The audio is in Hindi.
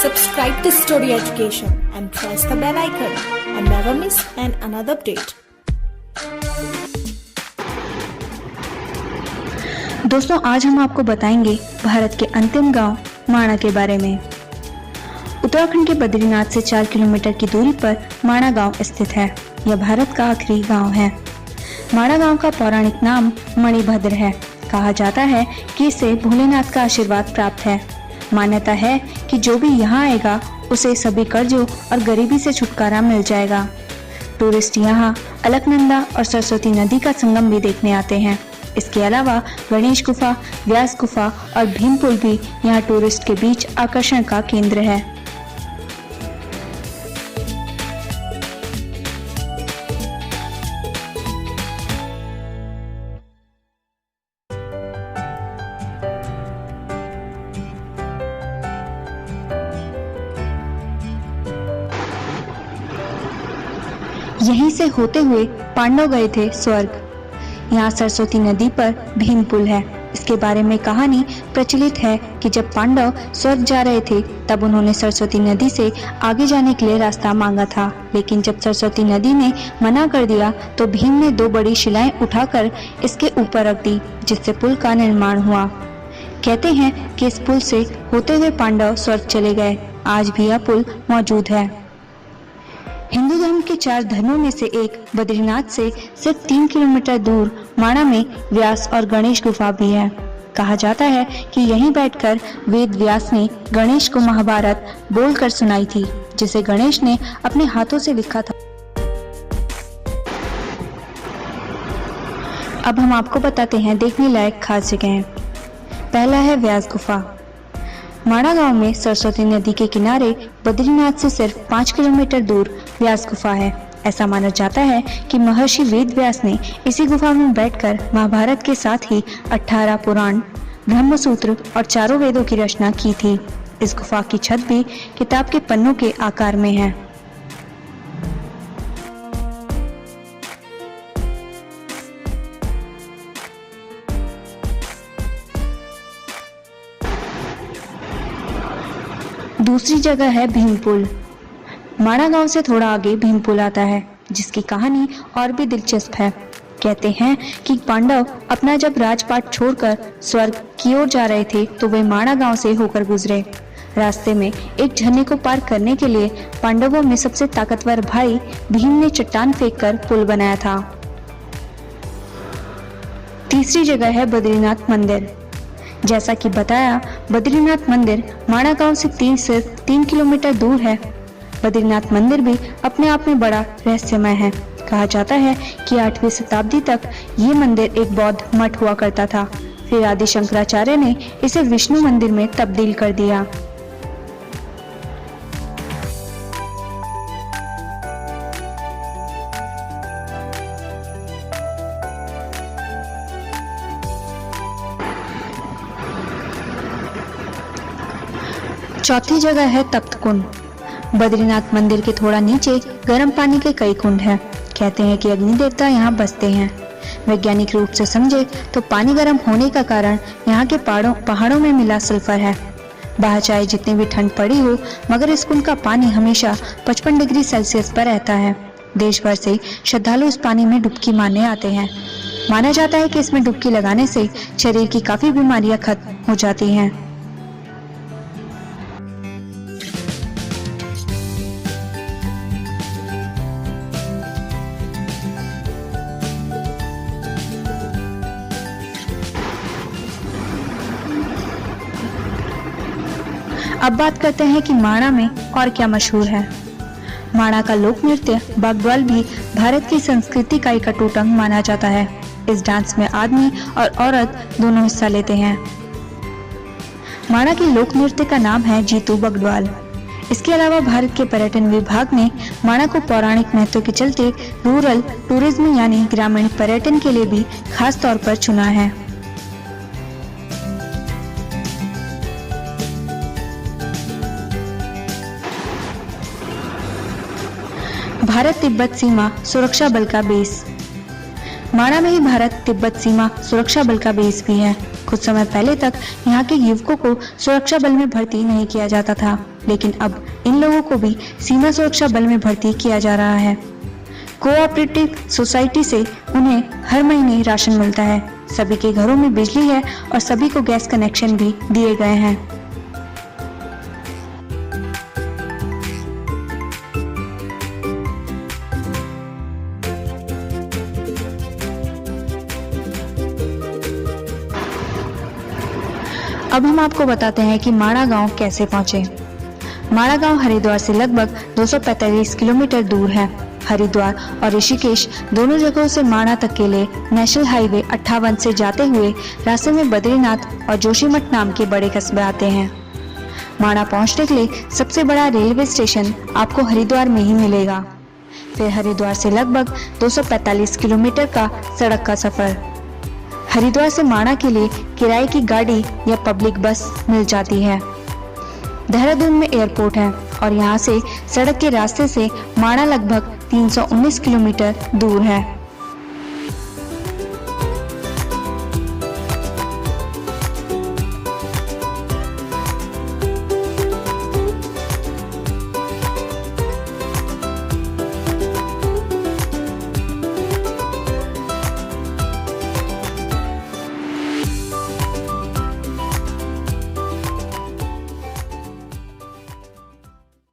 Subscribe to Story Education and press the bell icon and never miss another update. दोस्तों, आज हम आपको बताएंगे भारत के अंतिम गांव माणा के बारे में। उत्तराखंड के बद्रीनाथ से 4 किलोमीटर की दूरी पर माणा गांव स्थित है। यह भारत का आखिरी गांव है। माणा गांव का पौराणिक नाम मणिभद्र है। कहा जाता है कि इसे भोलेनाथ का आशीर्वाद प्राप्त है। मान्यता है कि जो भी यहाँ आएगा उसे सभी कर्जों और गरीबी से छुटकारा मिल जाएगा। टूरिस्ट यहाँ अलकनंदा और सरस्वती नदी का संगम भी देखने आते हैं। इसके अलावा गणेश गुफा, व्यास गुफा और भीम पुल भी यहाँ टूरिस्ट के बीच आकर्षण का केंद्र है। यहीं से होते हुए पांडव गए थे स्वर्ग। यहाँ सरस्वती नदी पर भीम पुल है। इसके बारे में कहानी प्रचलित है कि जब पांडव स्वर्ग जा रहे थे तब उन्होंने सरस्वती नदी से आगे जाने के लिए रास्ता मांगा था, लेकिन जब सरस्वती नदी ने मना कर दिया तो भीम ने 2 बड़ी शिलाएं उठाकर इसके ऊपर रख दी, जिससे पुल का निर्माण हुआ। कहते हैं कि इस पुल से होते हुए पांडव स्वर्ग चले गए। आज भी यह पुल मौजूद है। हिंदू धर्म के 4 धर्मों में से एक बद्रीनाथ से सिर्फ 3 किलोमीटर दूर माणा में व्यास और गणेश गुफा भी है। कहा जाता है कि यहीं बैठकर वेद व्यास ने गणेश को महाभारत बोलकर सुनाई थी, जिसे गणेश ने अपने हाथों से लिखा था। अब हम आपको बताते हैं देखने लायक खास जगह। पहला है व्यास गुफा। माणा गांव में सरस्वती नदी के किनारे बद्रीनाथ से सिर्फ 5 किलोमीटर दूर व्यास गुफा है। ऐसा माना जाता है कि महर्षि वेद व्यास ने इसी गुफा में बैठकर महाभारत के साथ ही 18 पुराण, ब्रह्मसूत्र और 4 वेदों की रचना की थी। इस गुफा की छत भी किताब के पन्नों के आकार में है। दूसरी जगह है भीम पुल। माणा गांव से थोड़ा आगे भीम पुल आता है, जिसकी कहानी और भी दिलचस्प है। कहते हैं कि पांडव अपना जब राजपाट छोड़कर स्वर्ग की ओर जा रहे थे तो वे माणा गांव से होकर गुजरे। रास्ते में एक झरने को पार करने के लिए पांडवों में सबसे ताकतवर भाई भीम ने चट्टान फेंककर पुल बनाया था। तीसरी जगह है बद्रीनाथ मंदिर। जैसा कि बताया, बद्रीनाथ मंदिर माणा गांव से 3 किलोमीटर दूर है। बद्रीनाथ मंदिर भी अपने आप में बड़ा रहस्यमय है। कहा जाता है कि 8वीं शताब्दी तक ये मंदिर एक बौद्ध मठ हुआ करता था। फिर आदि शंकराचार्य ने इसे विष्णु मंदिर में तब्दील कर दिया। चौथी जगह है तप्त कुंड। बद्रीनाथ मंदिर के थोड़ा नीचे गर्म पानी के कई कुंड हैं। कहते हैं कि अग्नि देवता यहाँ बसते हैं। वैज्ञानिक रूप से समझे तो पानी गर्म होने का कारण यहाँ के पहाड़ों में मिला सल्फर है। बाहर चाहे जितनी भी ठंड पड़ी हो, मगर इस कुंड का पानी हमेशा 55 डिग्री सेल्सियस पर रहता है। देश भर से श्रद्धालु इस पानी में डुबकी मारने आते हैं। माना जाता है कि इसमें डुबकी लगाने से शरीर की काफी बीमारियां खत्म हो जाती हैं। अब बात करते हैं कि माणा में और क्या मशहूर है। माणा का लोक नृत्य बागड्वाल भी भारत की संस्कृति का एक अटूट अंग माना जाता है। इस डांस में आदमी और औरत दोनों हिस्सा लेते हैं। माणा के लोक नृत्य का नाम है जीतू बगड्वाल। इसके अलावा भारत के पर्यटन विभाग ने माणा को पौराणिक महत्व के चलते रूरल टूरिज्म यानी ग्रामीण पर्यटन के लिए भी खास तौर पर चुना है। भारत तिब्बत सीमा सुरक्षा बल का बेस। माणा में ही भारत तिब्बत सीमा सुरक्षा बल का बेस भी है। कुछ समय पहले तक यहाँ के युवकों को सुरक्षा बल में भर्ती नहीं किया जाता था, लेकिन अब इन लोगों को भी सीमा सुरक्षा बल में भर्ती किया जा रहा है। कोऑपरेटिव सोसाइटी से उन्हें हर महीने राशन मिलता है, सभी के घरों में बिजली है और सभी को गैस कनेक्शन भी दिए गए हैं। अब हम आपको बताते हैं कि माणा गांव कैसे पहुंचे। माणा गांव हरिद्वार से लगभग 245 किलोमीटर दूर है। हरिद्वार और ऋषिकेश दोनों जगहों से माणा तक के लिए नेशनल हाईवे 58 से जाते हुए रास्ते में बद्रीनाथ और जोशीमठ नाम के बड़े कस्बे आते हैं। माणा पहुंचने के लिए सबसे बड़ा रेलवे स्टेशन आपको हरिद्वार में ही मिलेगा। फिर हरिद्वार से लगभग 245 किलोमीटर का सड़क का सफर। हरिद्वार से माणा के लिए किराए की गाड़ी या पब्लिक बस मिल जाती है। देहरादून में एयरपोर्ट है और यहाँ से सड़क के रास्ते से माणा लगभग 319 किलोमीटर दूर है।